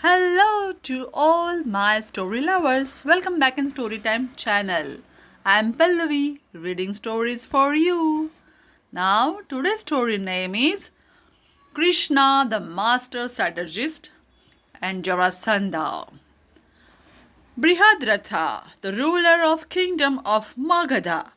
Hello to all my story lovers. Welcome back in Storytime channel. I am Pallavi reading stories for you. Now today's story name is Krishna the Master Strategist and Jarasandha. Brihadratha, the ruler of kingdom of Magadha,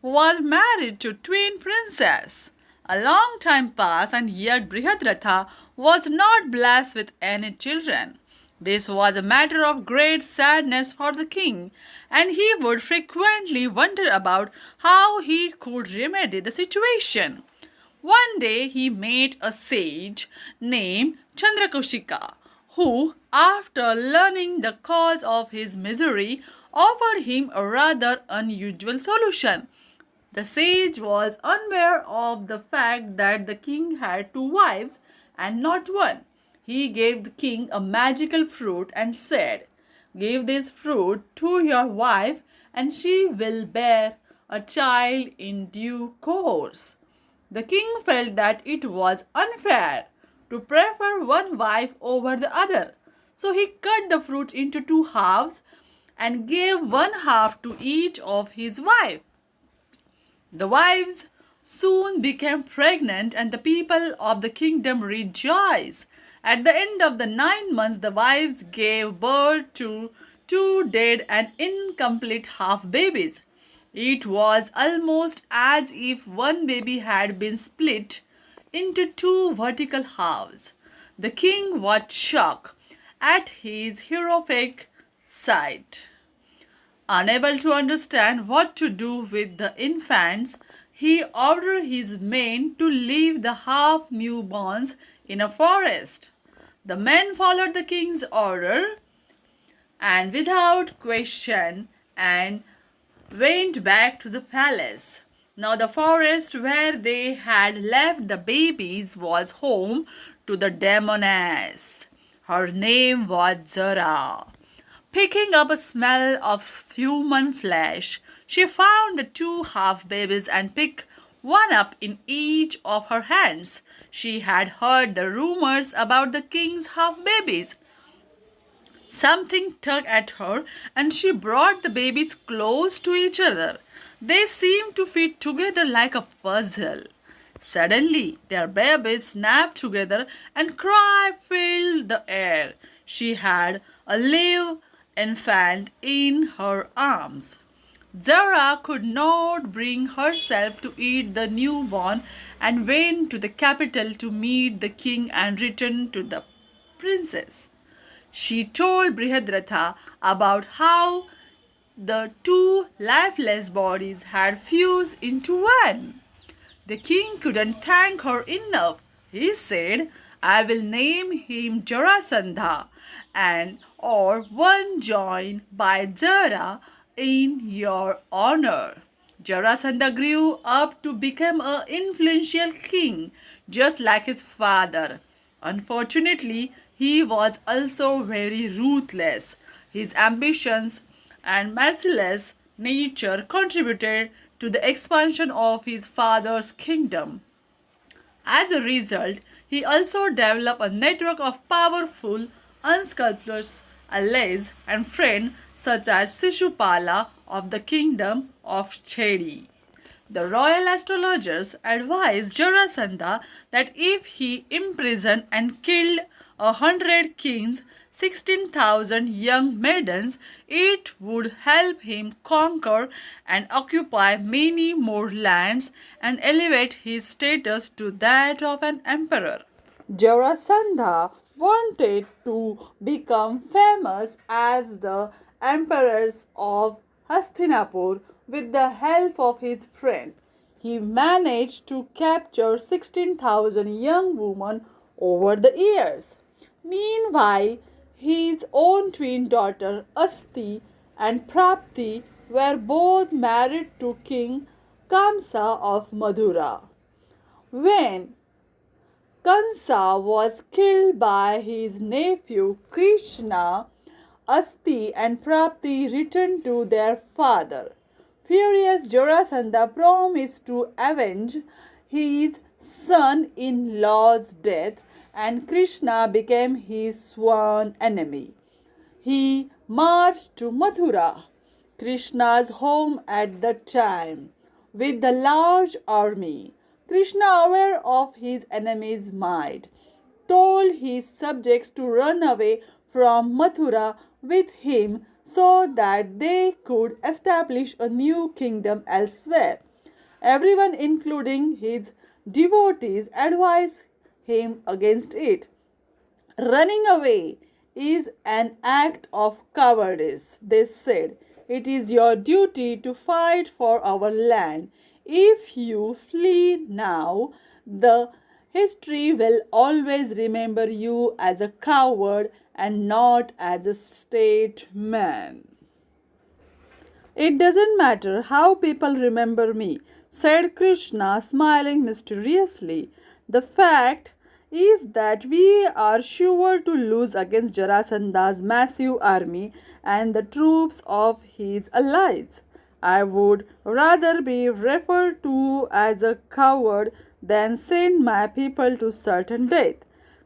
was married to twin princess. A long time passed and yet Brihadratha was not blessed with any children. This was a matter of great sadness for the king, and he would frequently wonder about how he could remedy the situation. One day he met a sage named Chandrakushika, who, after learning the cause of his misery, offered him a rather unusual solution. The sage was unaware of the fact that the king had two wives and not one. He gave the king a magical fruit and said, "Give this fruit to your wife, and she will bear a child in due course." The king felt that it was unfair to prefer one wife over the other, so he cut the fruit into two halves and gave one half to each of his wives. The wives soon became pregnant, and the people of the kingdom rejoiced. At the end of the 9 months, the wives gave birth to two dead and incomplete half babies. It was almost as if one baby had been split into two vertical halves. The king was shocked at his horrific sight. Unable to understand what to do with the infants, he ordered his men to leave the half newborns in a forest. The men followed the king's order and without question and went back to the palace. Now the forest where they had left the babies was home to the demoness. Her name was Zara. Picking up a smell of human flesh, she found the two half babies and picked one up in each of her hands. She had heard the rumors about the king's half babies. Something tugged at her, and she brought the babies close to each other. They seemed to fit together like a puzzle. Suddenly, their babies snapped together and cry filled the air. She had a live infant in her arms. Zara could not bring herself to eat the newborn and went to the capital to meet the king and return to the princess. She told Brihadratha about how the two lifeless bodies had fused into one. The king couldn't thank her enough. He said, "I will name him Jarasandha, and or one joined by Jara in your honor." Jarasandha grew up to become an influential king, just like his father. Unfortunately, he was also very ruthless. His ambitions and merciless nature contributed to the expansion of his father's kingdom. As a result, he also developed a network of powerful, unscrupulous allies and friends such as Shishupala of the kingdom of Chedi. The royal astrologers advised Jarasandha that if he imprisoned and killed 100 kings, 16,000 young maidens, it would help him conquer and occupy many more lands and elevate his status to that of an emperor. Jarasandha wanted to become famous as the emperors of Hastinapur with the help of his friend. He managed to capture 16,000 young women over the years. Meanwhile, his own twin daughter Asti and Prapti were both married to King Kamsa of Madura. When Kansa was killed by his nephew Krishna, Asti and Prapti returned to their father. Furious, Jarasandha promised to avenge his son in law's death and Krishna became his sworn enemy. He marched to Mathura, Krishna's home at the time, with a large army. Krishna, aware of his enemy's might, told his subjects to run away from Mathura with him so that they could establish a new kingdom elsewhere. Everyone, including his devotees, advised him against it. Running away is an act of cowardice, they said. It is your duty to fight for our land. If you flee now, the history will always remember you as a coward and not as a statesman. It doesn't matter how people remember me, said Krishna, smiling mysteriously. The fact is that we are sure to lose against Jarasandha's massive army and the troops of his allies. I would rather be referred to as a coward than send my people to certain death.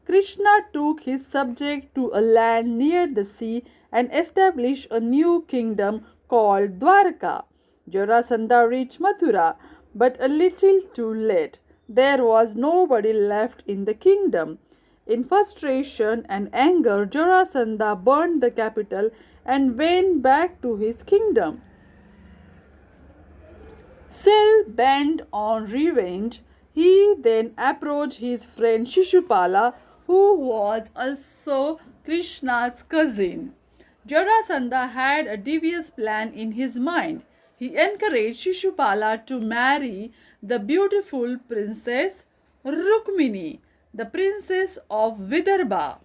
Krishna took his subject to a land near the sea and established a new kingdom called Dwarka. Jarasandha reached Mathura, but a little too late. There was nobody left in the kingdom. In frustration and anger, Jarasandha burned the capital and went back to his kingdom. Still bent on revenge, he then approached his friend Shishupala, who was also Krishna's cousin. Jarasandha had a devious plan in his mind. He encouraged Shishupala to marry the beautiful princess Rukmini, the princess of Vidarbha,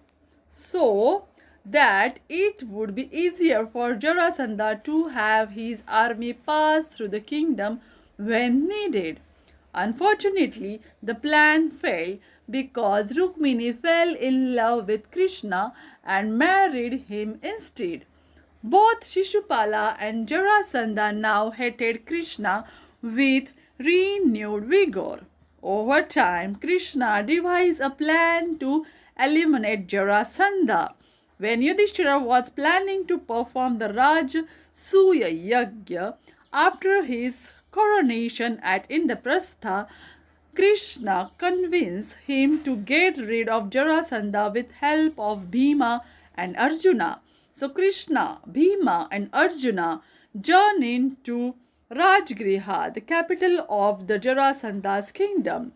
so that it would be easier for Jarasandha to have his army pass through the kingdom when needed. Unfortunately, the plan failed because Rukmini fell in love with Krishna and married him instead. Both Shishupala and Jarasandha now hated Krishna with renewed vigor. Over time, Krishna devised a plan to eliminate Jarasandha. When Yudhishthira was planning to perform the Rajasuya Yajna after his coronation at Indraprastha, Krishna convinced him to get rid of Jarasandha with help of Bhima and Arjuna. So Krishna, Bhima and Arjuna journeyed to Rajgriha, the capital of the Jarasandha's kingdom.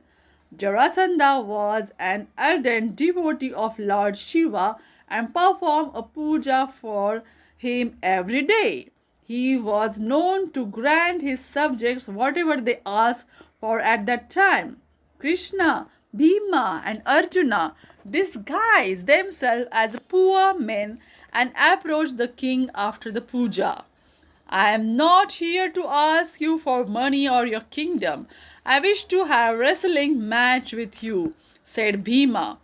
Jarasandha was an ardent devotee of Lord Shiva and performed a puja for him every day. He was known to grant his subjects whatever they asked for at that time. Krishna, Bhima and Arjuna disguised themselves as poor men and approached the king after the puja. I am not here to ask you for money or your kingdom. I wish to have a wrestling match with you, said Bhima.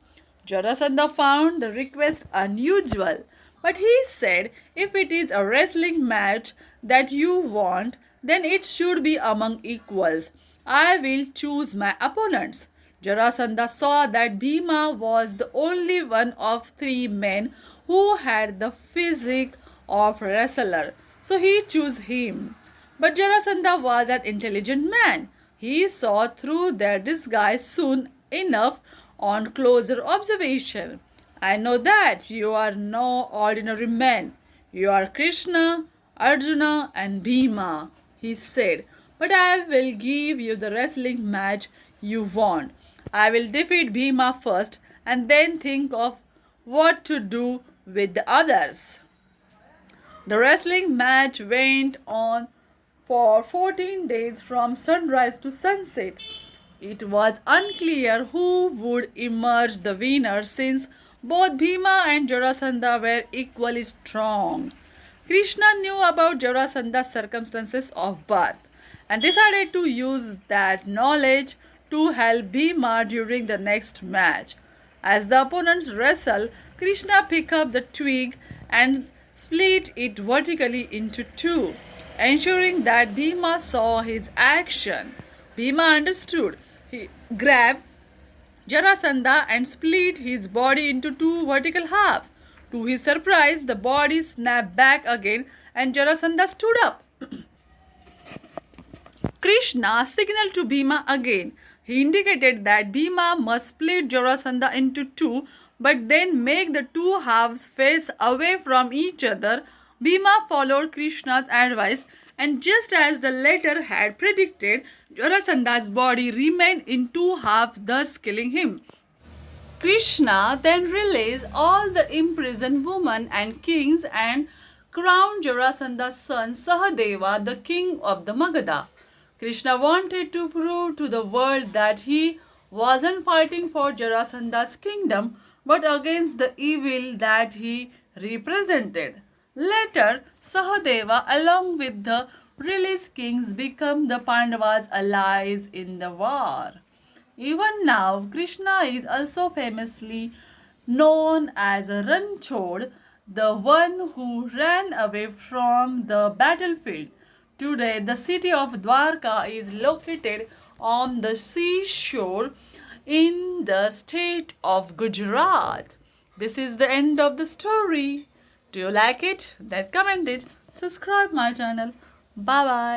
Jarasandha found the request unusual, but he said, if it is a wrestling match that you want, then it should be among equals. I will choose my opponents. Jarasandha saw that Bhima was the only one of three men who had the physique of a wrestler, so he chose him. But Jarasandha was an intelligent man. He saw through their disguise soon enough on closer observation. I know that you are no ordinary man. You are Krishna, Arjuna and Bhima, he said. But I will give you the wrestling match you want. I will defeat Bhima first and then think of what to do with the others. The wrestling match went on for 14 days from sunrise to sunset. It was unclear who would emerge the winner since both Bhima and Jarasandha were equally strong. Krishna knew about Jarasandha's circumstances of birth and decided to use that knowledge to help Bhima during the next match. As the opponents wrestled, Krishna picked up the twig and split it vertically into two, ensuring that Bhima saw his action. Bhima understood. He grabbed Jarasandha and split his body into two vertical halves. To his surprise, the body snapped back again and Jarasandha stood up. Krishna signaled to Bhima again. He indicated that Bhima must split Jarasandha into two, but then make the two halves face away from each other. Bhima followed Krishna's advice, and just as the latter had predicted, Jarasandha's body remained in two halves, thus killing him. Krishna then released all the imprisoned women and kings and crowned Jarasandha's son Sahadeva the king of the Magadha. Krishna wanted to prove to the world that he wasn't fighting for Jarasandha's kingdom but against the evil that he represented. Later, Sahadeva, along with the released kings, became the Pandavas' allies in the war. Even now, Krishna is also famously known as a Ranchod, the one who ran away from the battlefield. Today, the city of Dwarka is located on the seashore in the state of Gujarat. This is the end of the story. Do you like it? Then comment it. Subscribe my channel. Bye bye.